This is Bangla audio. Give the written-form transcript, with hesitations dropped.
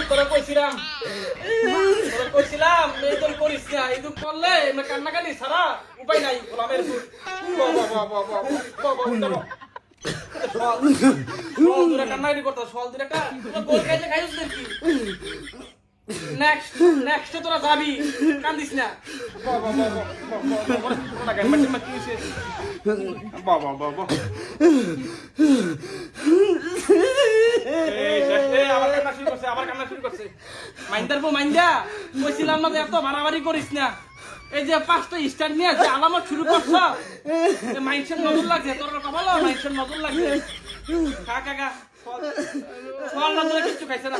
তোরা কইছিলাম এই তোর করিস না, এই দুঃখ করলে কান্নাকাটি সারা উপায় নাই। গোলামের কান্নাকাটি করতো সল দুটা গোল খাইতে খাইছিস নাকি? নেক্সট তোরা যাবি, কান্দিস না। আবার কান্না শুরু করছে। মাইন্দার পর মাইন্দা কইছিলাম না যে এত মারামারি করিস না। এই যে 5টা স্টার নিয়ে যে আলামত শুরু করছ, মাইন্ডসেট নজর লাগছে তোর ভালো, মাইন্ডসেট নজর লাগছে। খা খা খা, ফল নজরে কিচ্ছু খাইছে না।